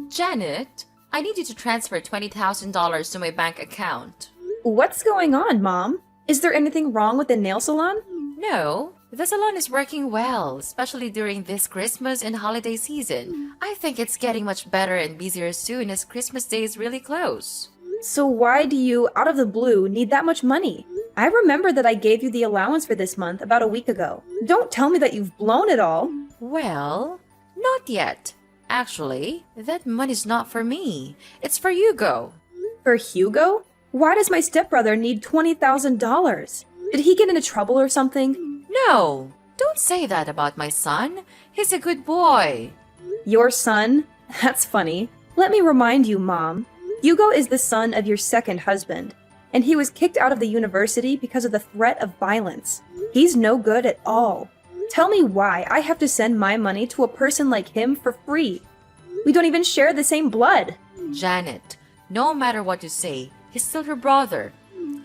Janet, I need you to transfer $20,000 to my bank account. What's going on, Mom? Is there anything wrong with the nail salon? No, the salon is working well, especially during this Christmas and holiday season. I think it's getting much better and busier soon as Christmas Day is really close. So why do you, out of the blue, need that much money? I remember that I gave you the allowance for this month about a week ago. Don't tell me that you've blown it all. Well, not yet. Actually, that money's not for me. It's for Hugo. For Hugo? Why does my stepbrother need $20,000? Did he get into trouble or something? No, don't say that about my son. He's a good boy. Your son? That's funny. Let me remind you, Mom. Hugo is the son of your second husband, and he was kicked out of the university because of the threat of violence. He's no good at all. Tell me why I have to send my money to a person like him for free. We don't even share the same blood. Janet, no matter what you say, he's still your brother.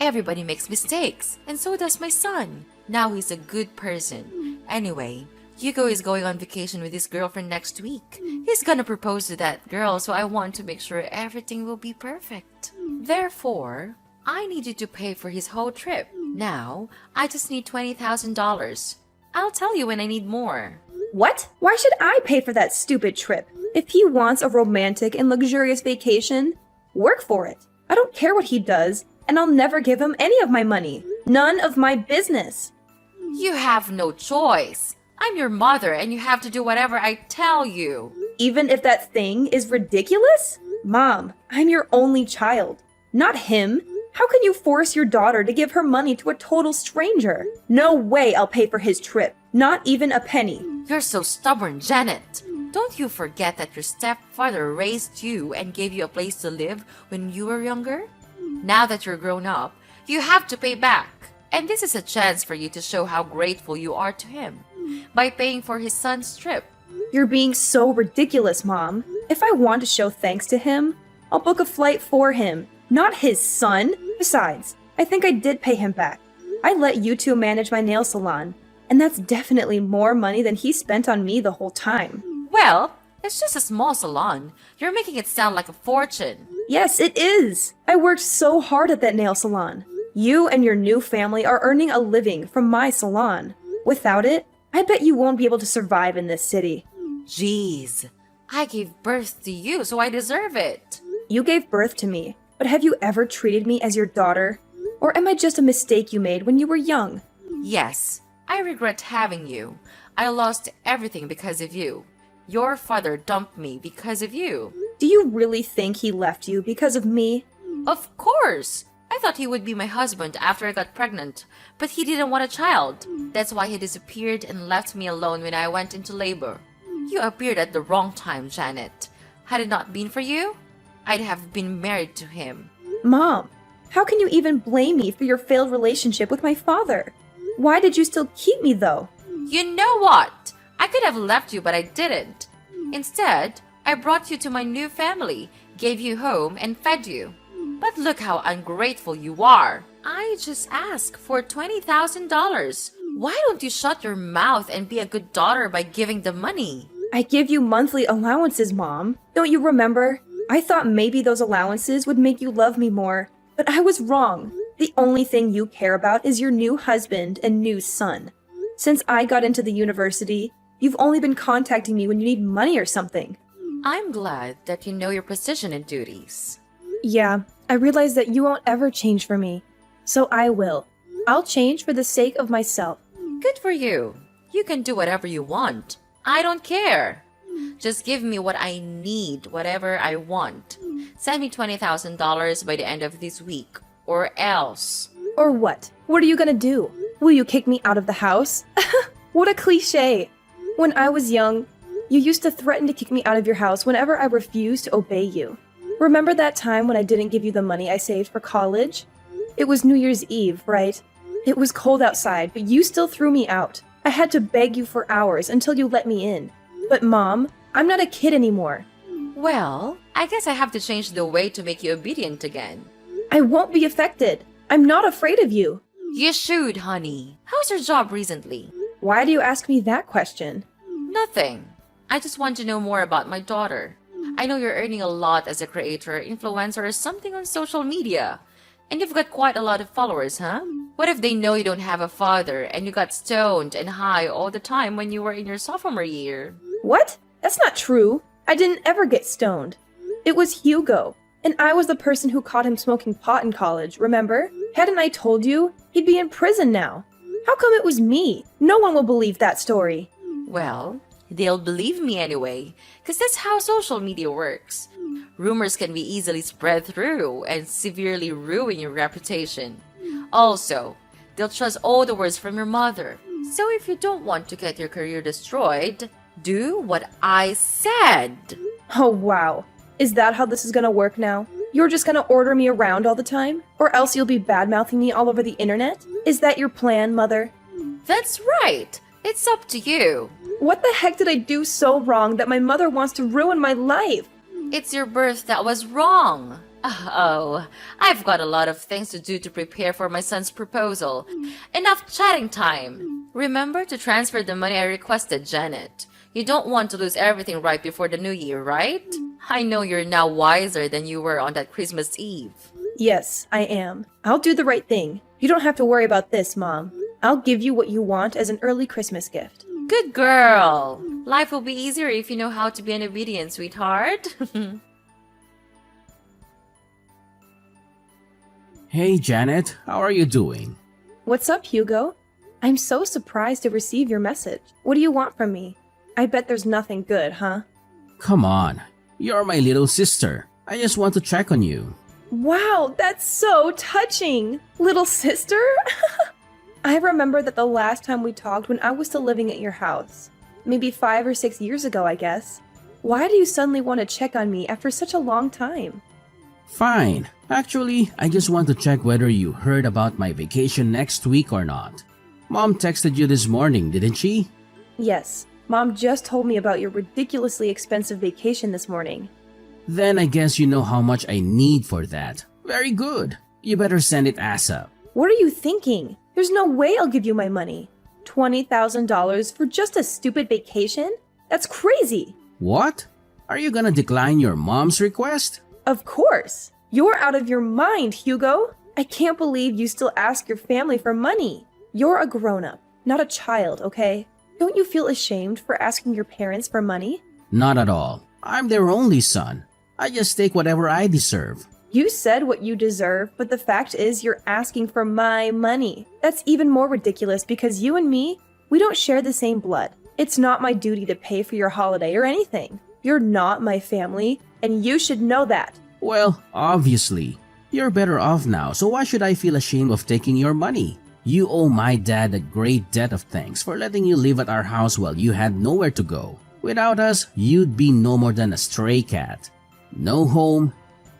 Everybody makes mistakes, and so does my son. Now he's a good person. Anyway, Hugo is going on vacation with his girlfriend next week. He's gonna propose to that girl, so I want to make sure everything will be perfect. Therefore, I need you to pay for his whole trip. Now, I just need $20,000. I'll tell you when I need more. What? Why should I pay for that stupid trip? If he wants a romantic and luxurious vacation, work for it. I don't care what he does, and I'll never give him any of my money. None of my business. You have no choice. I'm your mother, and you have to do whatever I tell you. Even if that thing is ridiculous? Mom, I'm your only child, not him. How can you force your daughter to give her money to a total stranger? No way I'll pay for his trip. Not even a penny. You're so stubborn, Janet. Don't you forget that your stepfather raised you and gave you a place to live when you were younger? Now that you're grown up, you have to pay back. And this is a chance for you to show how grateful you are to him by paying for his son's trip. You're being so ridiculous, Mom. If I want to show thanks to him, I'll book a flight for him, not his son. Besides, I think I did pay him back. I let you two manage my nail salon, and that's definitely more money than he spent on me the whole time. Well, it's just a small salon. You're making it sound like a fortune. Yes, it is. I worked so hard at that nail salon. You and your new family are earning a living from my salon. Without it, I bet you won't be able to survive in this city. Jeez, I gave birth to you, so I deserve it. You gave birth to me, but have you ever treated me as your daughter? Or am I just a mistake you made when you were young? Yes, I regret having you. I lost everything because of you. Your father dumped me because of you. Do you really think he left you because of me? Of course! I thought he would be my husband after I got pregnant, but he didn't want a child. That's why he disappeared and left me alone when I went into labor. You appeared at the wrong time, Janet. Had it not been for you, I'd have been married to him. Mom, how can you even blame me for your failed relationship with my father? Why did you still keep me, though? You know what? I could have left you, but I didn't. Instead, I brought you to my new family, gave you home, and fed you. But look how ungrateful you are. I just asked for $20,000. Why don't you shut your mouth and be a good daughter by giving the money? I give you monthly allowances, Mom. Don't you remember? I thought maybe those allowances would make you love me more, but I was wrong. The only thing you care about is your new husband and new son. Since I got into the university, you've only been contacting me when you need money or something. I'm glad that you know your position and duties. Yeah, I realize that you won't ever change for me, so I will. I'll change for the sake of myself. Good for you. You can do whatever you want. I don't care. Just give me what I need, whatever I want. Send me $20,000 by the end of this week, or else. Or what? What are you gonna do? Will you kick me out of the house? What a cliche! When I was young, you used to threaten to kick me out of your house whenever I refused to obey you. Remember that time when I didn't give you the money I saved for college? It was New Year's Eve, right? It was cold outside, but you still threw me out. I had to beg you for hours until you let me in. But Mom, I'm not a kid anymore. Well, I guess I have to change the way to make you obedient again. I won't be affected. I'm not afraid of you. You should, honey. How's your job recently? Why do you ask me that question? Nothing. I just want to know more about my daughter. I know you're earning a lot as a creator, influencer, or something on social media. And you've got quite a lot of followers, huh? What if they know you don't have a father and you got stoned and high all the time when you were in your sophomore year? What? That's not true. I didn't ever get stoned. It was Hugo, and I was the person who caught him smoking pot in college, remember? Hadn't I told you? He'd be in prison now. How come it was me? No one will believe that story. Well, they'll believe me anyway, because that's how social media works. Rumors can be easily spread through and severely ruin your reputation. Also, they'll trust all the words from your mother. So if you don't want to get your career destroyed, do what I said. Oh, wow. Is that how this is gonna work now? You're just gonna order me around all the time? Or else you'll be bad-mouthing me all over the internet? Is that your plan, Mother? That's right. It's up to you. What the heck did I do so wrong that my mother wants to ruin my life? It's your birth that was wrong. Oh, I've got a lot of things to do to prepare for my son's proposal. Enough chatting time. Remember to transfer the money I requested, Janet. You don't want to lose everything right before the new year, right? I know you're now wiser than you were on that Christmas Eve. Yes, I am. I'll do the right thing. You don't have to worry about this, Mom. I'll give you what you want as an early Christmas gift. Good girl. Life will be easier if you know how to be an obedient sweetheart. Hey Janet, how are you doing? What's up, Hugo? I'm so surprised to receive your message. What do you want from me? I bet there's nothing good, huh? Come on, you're my little sister. I just want to check on you. Wow, that's so touching! Little sister? I remember that the last time we talked when I was still living at your house. Maybe 5 or 6 years ago, I guess. Why do you suddenly want to check on me after such a long time? Fine. Actually, I just want to check whether you heard about my vacation next week or not. Mom texted you this morning, didn't she? Yes, Mom just told me about your ridiculously expensive vacation this morning. Then I guess you know how much I need for that. Very good. You better send it ASAP. What are you thinking? There's no way I'll give you my money. $20,000 for just a stupid vacation? That's crazy! What? Are you gonna decline your mom's request? Of course! You're out of your mind, Hugo! I can't believe you still ask your family for money. You're a grown-up, not a child, okay? Don't you feel ashamed for asking your parents for money? Not at all. I'm their only son. I just take whatever I deserve. You said what you deserve, but the fact is you're asking for my money. That's even more ridiculous because you and me, we don't share the same blood. It's not my duty to pay for your holiday or anything. You're not my family, and you should know that. Well, obviously. You're better off now, so why should I feel ashamed of taking your money? You owe my dad a great debt of thanks for letting you live at our house while you had nowhere to go. Without us, you'd be no more than a stray cat. No home,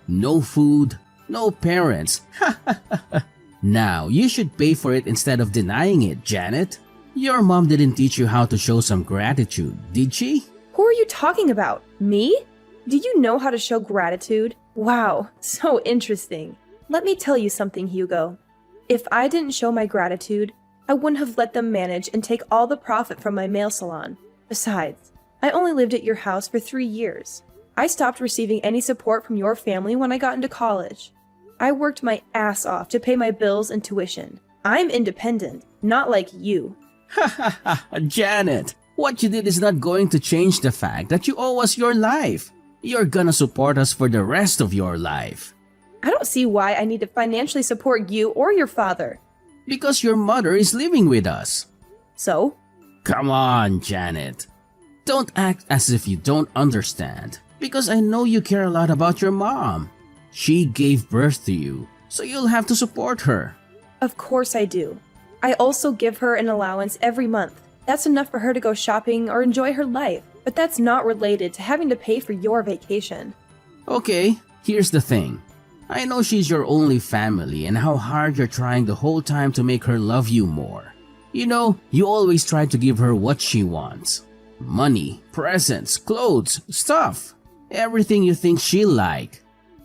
no food, no parents. Now, you should pay for it instead of denying it, Janet. Your mom didn't teach you how to show some gratitude, did she? Who are you talking about? Me? Do you know how to show gratitude? Wow, so interesting. Let me tell you something, Hugo. If I didn't show my gratitude, I wouldn't have let them manage and take all the profit from my nail salon. Besides, I only lived at your house for 3 years. I stopped receiving any support from your family when I got into college. I worked my ass off to pay my bills and tuition. I'm independent, not like you. Janet, what you did is not going to change the fact that you owe us your life. You're gonna support us for the rest of your life. I don't see why I need to financially support you or your father. Because your mother is living with us. So? Come on, Janet. Don't act as if you don't understand. Because I know you care a lot about your mom. She gave birth to you, so you'll have to support her. Of course I do. I also give her an allowance every month. That's enough for her to go shopping or enjoy her life. But that's not related to having to pay for your vacation. Okay, here's the thing. I know she's your only family and how hard you're trying the whole time to make her love you more. You know, you always try to give her what she wants. Money, presents, clothes, stuff. Everything you think she'll like.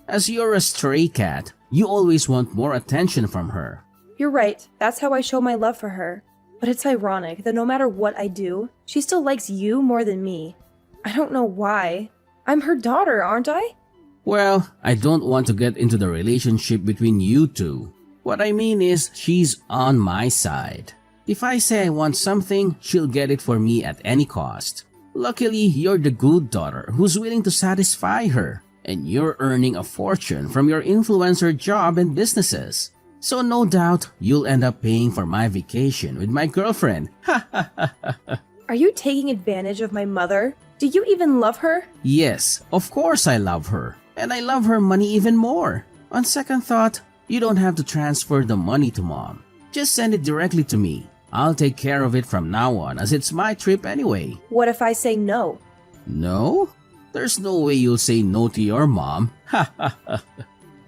As you're a stray cat, you always want more attention from her. You're right, that's how I show my love for her. But it's ironic that no matter what I do, she still likes you more than me. I don't know why. I'm her daughter, aren't I? Well, I don't want to get into the relationship between you two. What I mean is, she's on my side. If I say I want something, she'll get it for me at any cost. Luckily, you're the good daughter who's willing to satisfy her, and you're earning a fortune from your influencer job and businesses. So no doubt, you'll end up paying for my vacation with my girlfriend. Are you taking advantage of my mother? Do you even love her? Yes, of course I love her. And I love her money even more. On second thought, you don't have to transfer the money to mom. Just send it directly to me. I'll take care of it from now on as it's my trip anyway. What if I say no? No? There's no way you'll say no to your mom.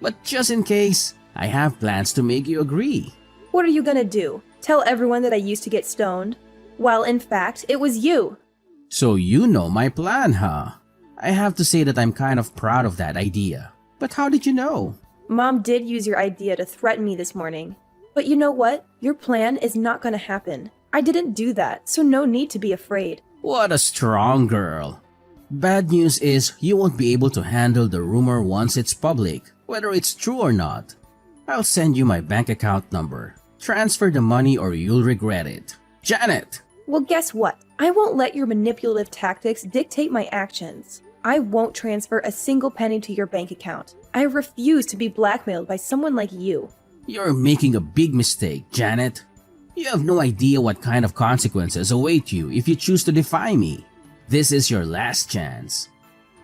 But just in case, I have plans to make you agree. What are you gonna do? Tell everyone that I used to get stoned? While in fact, it was you. So you know my plan, huh? I have to say that I'm kind of proud of that idea. But how did you know? Mom did use your idea to threaten me this morning. But you know what? Your plan is not gonna happen. I didn't do that, so no need to be afraid. What a strong girl. Bad news is you won't be able to handle the rumor once it's public, whether it's true or not. I'll send you my bank account number. Transfer the money or you'll regret it. Janet! Well, guess what? I won't let your manipulative tactics dictate my actions. I won't transfer a single penny to your bank account. I refuse to be blackmailed by someone like you. You're making a big mistake, Janet. You have no idea what kind of consequences await you if you choose to defy me. This is your last chance.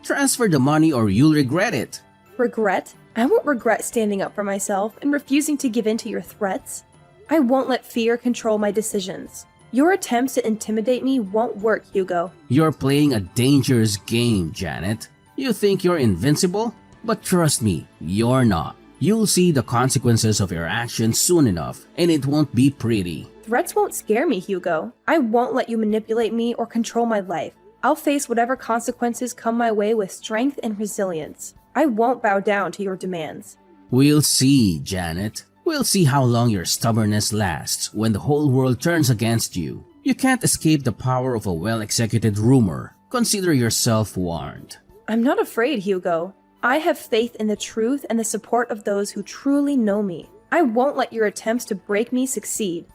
Transfer the money or you'll regret it. Regret? I won't regret standing up for myself and refusing to give in to your threats. I won't let fear control my decisions. Your attempts to intimidate me won't work, Hugo. You're playing a dangerous game, Janet. You think you're invincible? But trust me, you're not. You'll see the consequences of your actions soon enough, and it won't be pretty. Threats won't scare me, Hugo. I won't let you manipulate me or control my life. I'll face whatever consequences come my way with strength and resilience. I won't bow down to your demands. We'll see, Janet. We'll see how long your stubbornness lasts when the whole world turns against you. You can't escape the power of a well-executed rumor. Consider yourself warned. I'm not afraid, Hugo. I have faith in the truth and the support of those who truly know me. I won't let your attempts to break me succeed.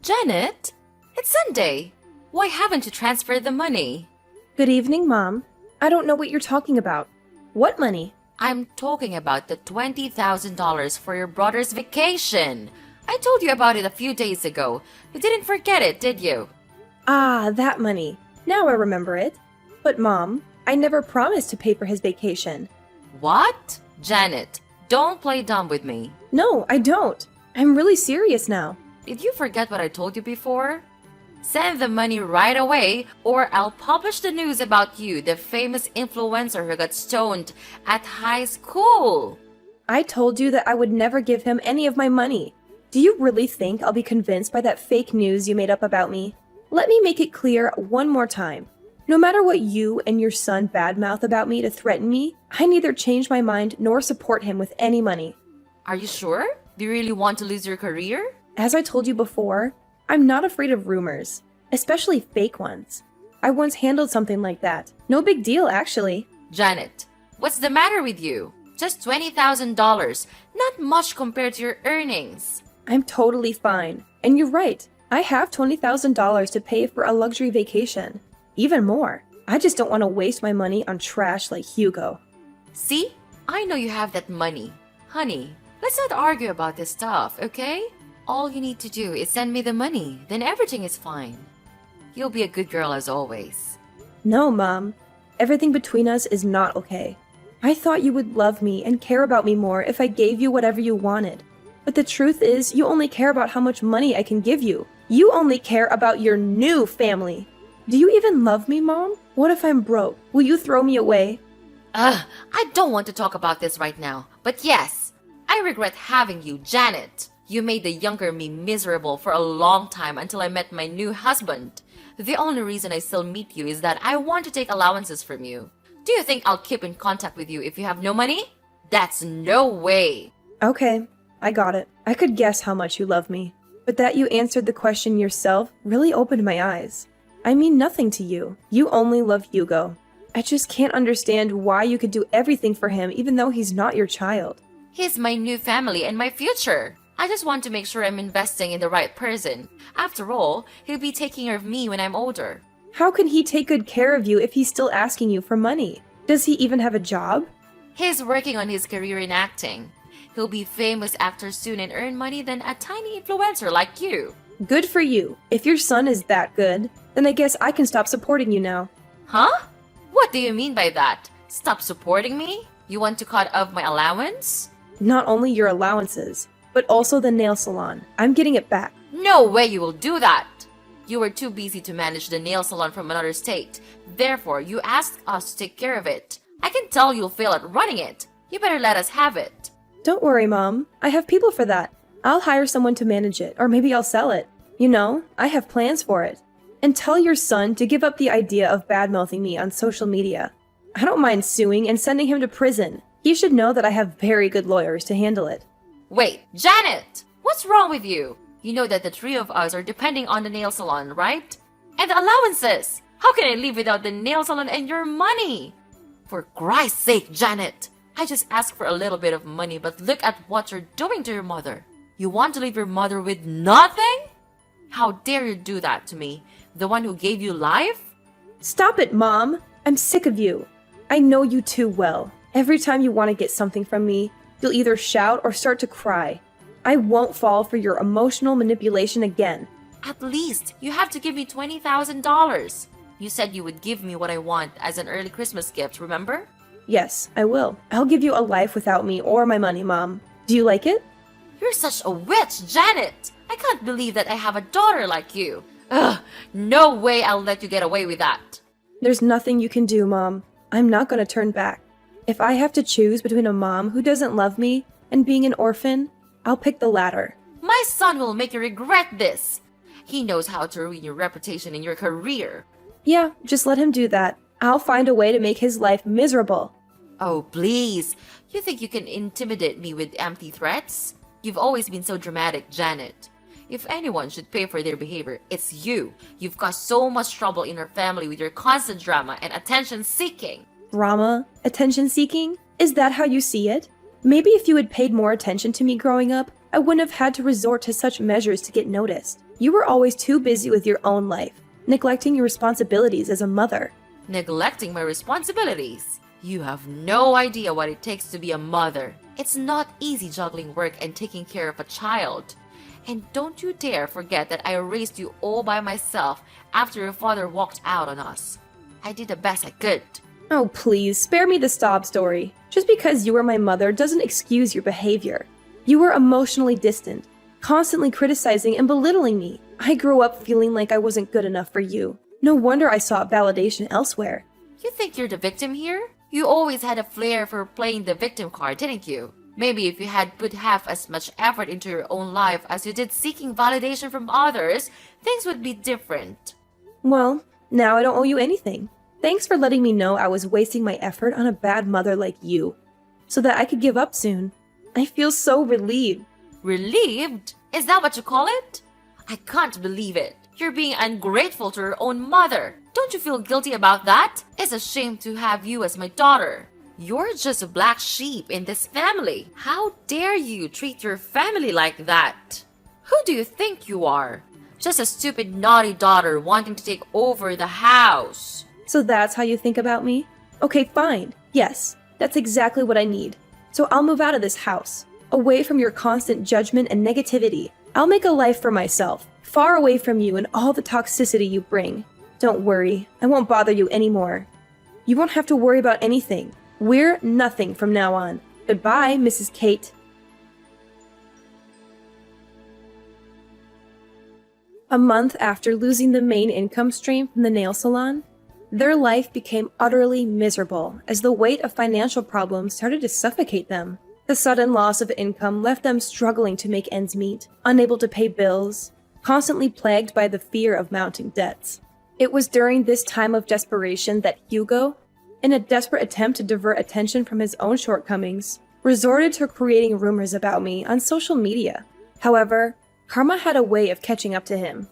Janet, it's Sunday. Why haven't you transferred the money? Good evening, Mom. I don't know what you're talking about. What money? I'm talking about the $20,000 for your brother's vacation. I told you about it a few days ago. You didn't forget it, did you? Ah, that money. Now I remember it. But Mom, I never promised to pay for his vacation. What? Janet, don't play dumb with me. No, I don't. I'm really serious now. Did you forget what I told you before? Send the money right away or I'll publish the news about you, the famous influencer who got stoned at high school. I told you that I would never give him any of my money. Do you really think I'll be convinced by that fake news you made up about me? Let me make it clear one more time. No matter what you and your son badmouth about me to threaten me, I neither change my mind nor support him with any money. Are you sure? Do you really want to lose your career? As I told you before, I'm not afraid of rumors, especially fake ones. I once handled something like that. No big deal, actually. Janet, what's the matter with you? Just $20,000, not much compared to your earnings. I'm totally fine. And you're right, I have $20,000 to pay for a luxury vacation. Even more. I just don't want to waste my money on trash like Hugo. See? I know you have that money. Honey, let's not argue about this stuff, okay? All you need to do is send me the money, then everything is fine. You'll be a good girl as always. No, Mom. Everything between us is not okay. I thought you would love me and care about me more if I gave you whatever you wanted. But the truth is, you only care about how much money I can give you. You only care about your new family. Do you even love me, Mom? What if I'm broke? Will you throw me away? I don't want to talk about this right now. But yes, I regret having you, Janet. You made the younger me miserable for a long time until I met my new husband. The only reason I still meet you is that I want to take allowances from you. Do you think I'll keep in contact with you if you have no money? That's no way. Okay, I got it. I could guess how much you love me. But that you answered the question yourself really opened my eyes. I mean nothing to you. You only love Hugo. I just can't understand why you could do everything for him even though he's not your child. He's my new family and my future. I just want to make sure I'm investing in the right person. After all, he'll be taking care of me when I'm older. How can he take good care of you if he's still asking you for money? Does he even have a job? He's working on his career in acting. He'll be famous actor soon and earn money than a tiny influencer like you. Good for you. If your son is that good, then I guess I can stop supporting you now. Huh? What do you mean by that? Stop supporting me? You want to cut off my allowance? Not only your allowances, but also the nail salon. I'm getting it back. No way you will do that! You were too busy to manage the nail salon from another state. Therefore, you asked us to take care of it. I can tell you'll fail at running it. You better let us have it. Don't worry, Mom. I have people for that. I'll hire someone to manage it, or maybe I'll sell it. You know, I have plans for it. And tell your son to give up the idea of bad-mouthing me on social media. I don't mind suing and sending him to prison. He should know that I have very good lawyers to handle it. Wait, Janet! What's wrong with you? You know that the three of us are depending on the nail salon, right? And the allowances! How can I live without the nail salon and your money? For Christ's sake, Janet! I just asked for a little bit of money, but look at what you're doing to your mother. You want to leave your mother with nothing? How dare you do that to me? The one who gave you life? Stop it, Mom! I'm sick of you. I know you too well. Every time you want to get something from me, you'll either shout or start to cry. I won't fall for your emotional manipulation again. At least, you have to give me $20,000. You said you would give me what I want as an early Christmas gift, remember? Yes, I will. I'll give you a life without me or my money, Mom. Do you like it? You're such a witch, Janet! I can't believe that I have a daughter like you. Ugh, no way I'll let you get away with that. There's nothing you can do, Mom. I'm not going to turn back. If I have to choose between a mom who doesn't love me and being an orphan, I'll pick the latter. My son will make you regret this. He knows how to ruin your reputation and your career. Yeah, just let him do that. I'll find a way to make his life miserable. Oh, please. You think you can intimidate me with empty threats? You've always been so dramatic, Janet. If anyone should pay for their behavior, it's you. You've caused so much trouble in our family with your constant drama and attention-seeking. Drama? Attention-seeking? Is that how you see it? Maybe if you had paid more attention to me growing up, I wouldn't have had to resort to such measures to get noticed. You were always too busy with your own life, neglecting your responsibilities as a mother. Neglecting my responsibilities? You have no idea what it takes to be a mother. It's not easy juggling work and taking care of a child. And don't you dare forget that I raised you all by myself after your father walked out on us. I did the best I could. Oh, please, spare me the sob story. Just because you were my mother doesn't excuse your behavior. You were emotionally distant, constantly criticizing and belittling me. I grew up feeling like I wasn't good enough for you. No wonder I sought validation elsewhere. You think you're the victim here? You always had a flair for playing the victim card, didn't you? Maybe if you had put half as much effort into your own life as you did seeking validation from others, things would be different. Well, now I don't owe you anything. Thanks for letting me know I was wasting my effort on a bad mother like you, so that I could give up soon. I feel so relieved. Relieved? Is that what you call it? I can't believe it. You're being ungrateful to your own mother. Don't you feel guilty about that? It's a shame to have you as my daughter. You're just a black sheep in this family. How dare you treat your family like that? Who do you think you are? Just a stupid, naughty daughter wanting to take over the house. So that's how you think about me? Okay, fine. Yes, that's exactly what I need. So I'll move out of this house, away from your constant judgment and negativity. I'll make a life for myself, far away from you and all the toxicity you bring. Don't worry, I won't bother you anymore. You won't have to worry about anything. We're nothing from now on. Goodbye, Mrs. Kate. A month after losing the main income stream from the nail salon, their life became utterly miserable as the weight of financial problems started to suffocate them. The sudden loss of income left them struggling to make ends meet, unable to pay bills, constantly plagued by the fear of mounting debts. It was during this time of desperation that Hugo, in a desperate attempt to divert attention from his own shortcomings, resorted to creating rumors about me on social media. However, Karma had a way of catching up to him.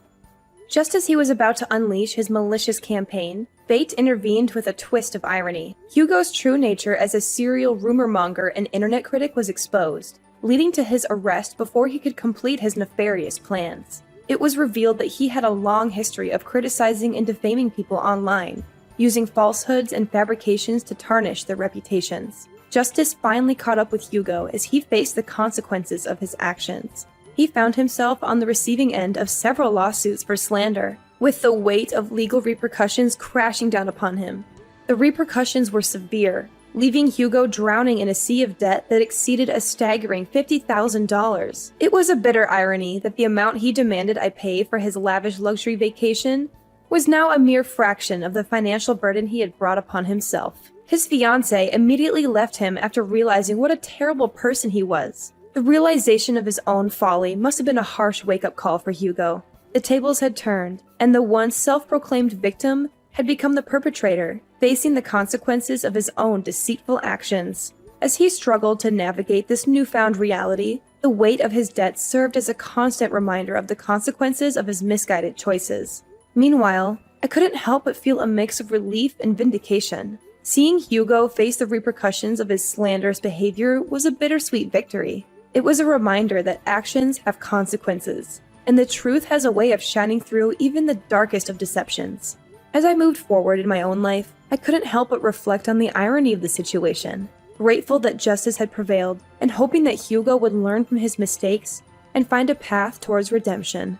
Just as he was about to unleash his malicious campaign, fate intervened with a twist of irony. Hugo's true nature as a serial rumor monger and internet critic was exposed, leading to his arrest before he could complete his nefarious plans. It was revealed that he had a long history of criticizing and defaming people online, using falsehoods and fabrications to tarnish their reputations. Justice finally caught up with Hugo as he faced the consequences of his actions. He found himself on the receiving end of several lawsuits for slander, with the weight of legal repercussions crashing down upon him. The repercussions were severe, leaving Hugo drowning in a sea of debt that exceeded a staggering $50,000. It was a bitter irony that the amount he demanded I pay for his lavish luxury vacation was now a mere fraction of the financial burden he had brought upon himself. His fiancée immediately left him after realizing what a terrible person he was. The realization of his own folly must have been a harsh wake-up call for Hugo. The tables had turned, and the once self-proclaimed victim had become the perpetrator, facing the consequences of his own deceitful actions. As he struggled to navigate this newfound reality, the weight of his debt served as a constant reminder of the consequences of his misguided choices. Meanwhile, I couldn't help but feel a mix of relief and vindication. Seeing Hugo face the repercussions of his slanderous behavior was a bittersweet victory. It was a reminder that actions have consequences, and the truth has a way of shining through even the darkest of deceptions. As I moved forward in my own life, I couldn't help but reflect on the irony of the situation, grateful that justice had prevailed, and hoping that Hugo would learn from his mistakes and find a path towards redemption.